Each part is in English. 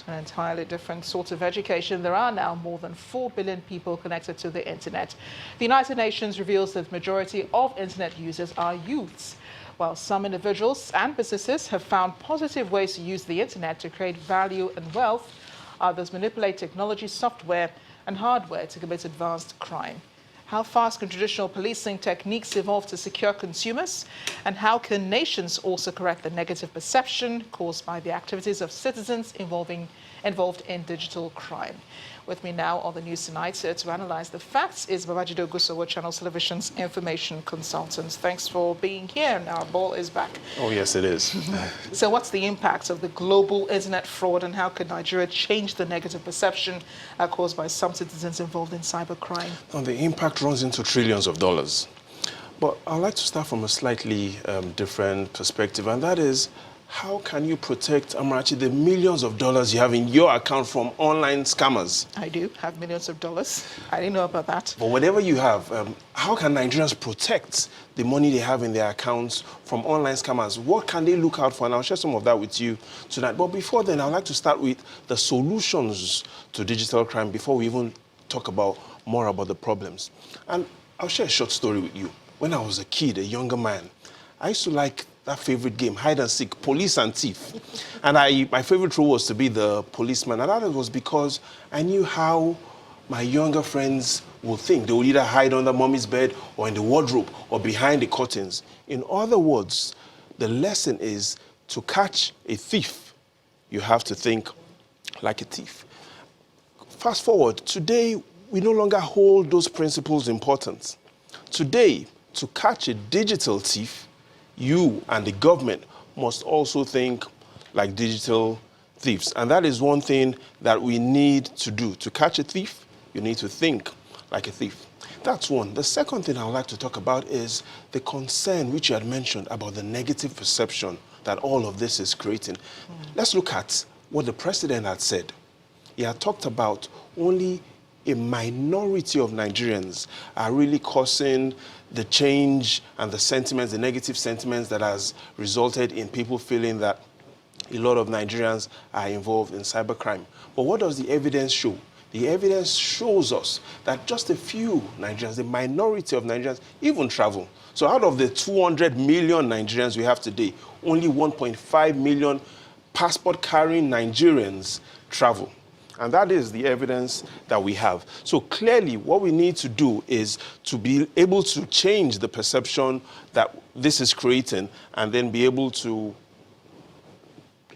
An entirely different sort of education. There are now more than 4 billion people connected to the internet. The United Nations reveals that the majority of internet users are youths. While some individuals and businesses have found positive ways to use the internet to create value and wealth, others manipulate technology, software and hardware to commit advanced crime. How fast can traditional policing techniques evolve to secure consumers? And how can nations also correct the negative perception caused by the activities of citizens involved in digital crime? With me now on the news tonight to analyze the facts is Babajide Ogusowo, Channels Television's information consultant. Thanks for being here. And our ball is back. Oh, yes, it is. So what's the impact of the global internet fraud, and how can Nigeria change the negative perception caused by some citizens involved in cybercrime? And the impact runs into trillions of dollars. But I'd like to start from a slightly different perspective, and that is, how can you protect, Amarachi, the millions of dollars you have in your account from online scammers? I do have millions of dollars. I didn't know about that. But whatever you have, how can Nigerians protect the money they have in their accounts from online scammers? What can they look out for? And I'll share some of that with you tonight. But before then, I'd like to start with the solutions to digital crime before we even talk about more about the problems. And I'll share a short story with you. When I was a kid, a younger man, I used to like that favorite game, hide and seek, police and thief. And my favorite role was to be the policeman. And that was because I knew how my younger friends would think. They would either hide under mommy's bed or in the wardrobe or behind the curtains. In other words, the lesson is to catch a thief, you have to think like a thief. Fast forward, today, we no longer hold those principles important. Today, to catch a digital thief, you and the government must also think like digital thieves. And that is one thing that we need to do. To catch a thief, you need to think like a thief. That's one. The second thing I would like to talk about is the concern which you had mentioned about the negative perception that all of this is creating. Let's look at what the president had said. He had talked about only a minority of Nigerians are really causing the change and the sentiments, the negative sentiments that has resulted in people feeling that a lot of Nigerians are involved in cybercrime. But what does the evidence show? The evidence shows us that just a few Nigerians, the minority of Nigerians, even travel. So out of the 200 million Nigerians we have today, only 1.5 million passport-carrying Nigerians travel. And that is the evidence that we have. So clearly, what we need to do is to be able to change the perception that this is creating, and then be able to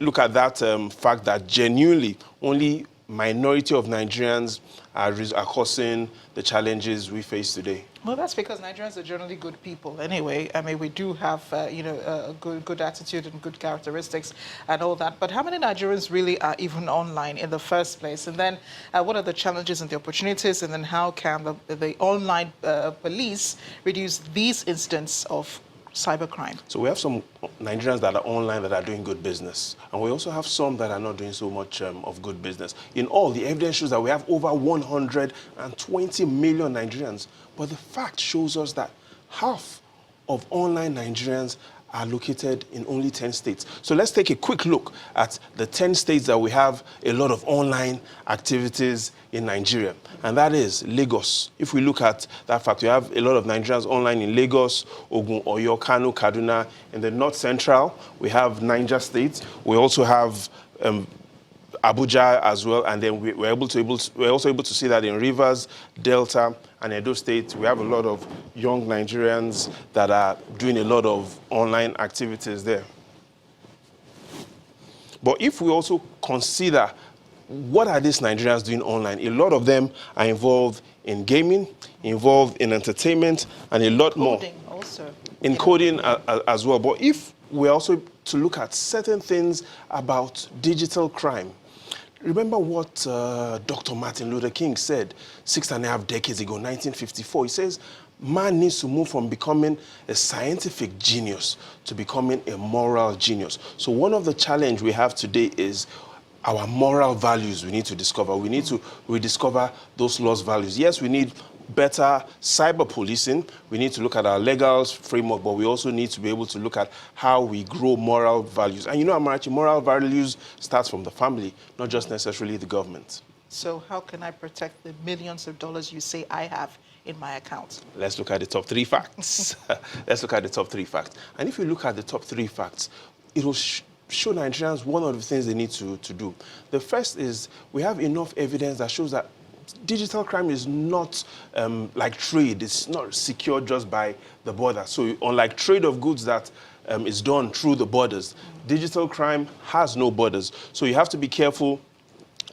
look at that fact that genuinely only minority of Nigerians are causing the challenges we face today. Well, that's because Nigerians are generally good people anyway. I mean, we do have, a good attitude and good characteristics and all that. But how many Nigerians really are even online in the first place? And then what are the challenges and the opportunities? And then how can the online police reduce these incidents of cybercrime? So we have some Nigerians that are online that are doing good business. And we also have some that are not doing so much of good business. In all, the evidence shows that we have over 120 million Nigerians. But the fact shows us that half of online Nigerians are located in only 10 states. So let's take a quick look at the 10 states that we have a lot of online activities in Nigeria. And that is Lagos. If we look at that fact, we have a lot of Nigerians online in Lagos, Ogun, Oyo, Kano, Kaduna. In the North Central, we have Niger State. We also have Abuja as well, and then we're also able to see that in Rivers, Delta, and Edo State, we have a lot of young Nigerians that are doing a lot of online activities there. But if we also consider what are these Nigerians doing online, a lot of them are involved in gaming, involved in entertainment, and a lot more. Coding also. In coding as well. But if we're also to look at certain things about digital crime, remember what Dr. Martin Luther King said 6.5 decades ago, 1954. He says, man needs to move from becoming a scientific genius to becoming a moral genius. So one of the challenges we have today is our moral values we need to discover. We need to rediscover those lost values. Yes, we need better cyber policing. We need to look at our legal framework, but we also need to be able to look at how we grow moral values. And you know, Amarachi, moral values starts from the family, not just necessarily the government. So how can I protect the millions of dollars you say I have in my account? Let's look at the top 3 facts. Let's look at the top 3 facts. And if you look at the top 3 facts, it will show Nigerians one of the things they need to do. The first is we have enough evidence that shows that digital crime is not like trade. It's not secured just by the border. So unlike trade of goods that is done through the borders, digital crime has no borders. So you have to be careful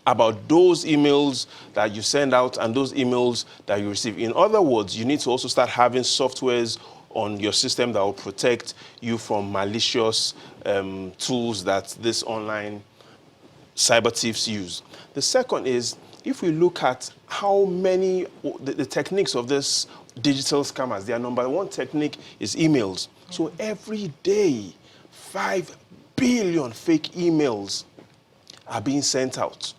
about those emails that you send out and those emails that you receive. In other words, you need to also start having softwares on your system that will protect you from malicious tools that this online cyber thieves use. The second is, if we look at how many, the techniques of this digital scammers, their number one technique is emails. So every day, 5 billion fake emails are being sent out.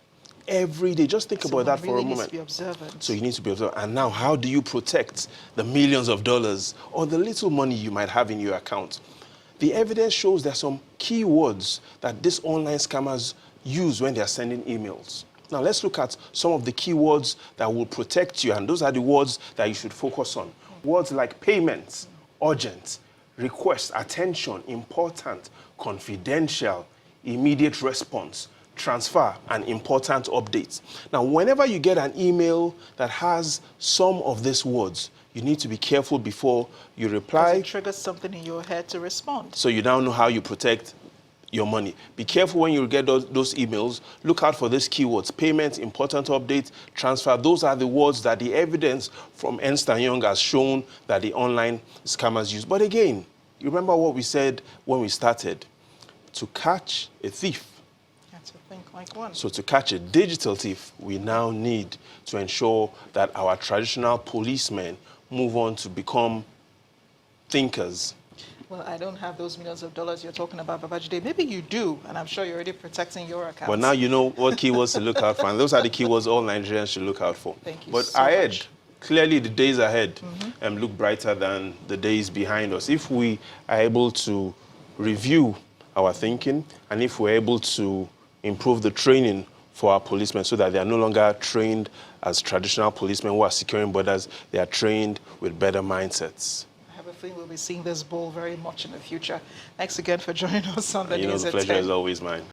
Every day. Just think about that for a moment. Needs to be observant. So you need to be observant. And now, how do you protect the millions of dollars or the little money you might have in your account? The evidence shows there are some keywords that these online scammers use when they are sending emails. Now, let's look at some of the keywords that will protect you, and those are the words that you should focus on. Words like payments, urgent, request, attention, important, confidential, immediate response, transfer, and important updates. Now, whenever you get an email that has some of these words, you need to be careful before you reply. Because it triggers something in your head to respond. So you now know how you protect your money. Be careful when you get those emails. Look out for these keywords: payment, important update, transfer. Those are the words that the evidence from Ernst & Young has shown that the online scammers use. But again, you remember what we said when we started? To catch a thief, To think like one. so to catch a digital thief, we now need to ensure that our traditional policemen move on to become thinkers. Well, I don't have those millions of dollars you're talking about, Babajide. Maybe you do, and I'm sure you're already protecting your account. But now you know what keywords to look out for, and those are the keywords all Nigerians should look out for. Thank you But so ahead, much. clearly the days ahead look brighter than the days behind us. If we are able to review our thinking, and if we're able to improve the training for our policemen so that they are no longer trained as traditional policemen who are securing borders, they are trained with better mindsets. I have a feeling we'll be seeing this ball very much in the future. Thanks again for joining us on the And you know, News the at pleasure 10. is always mine.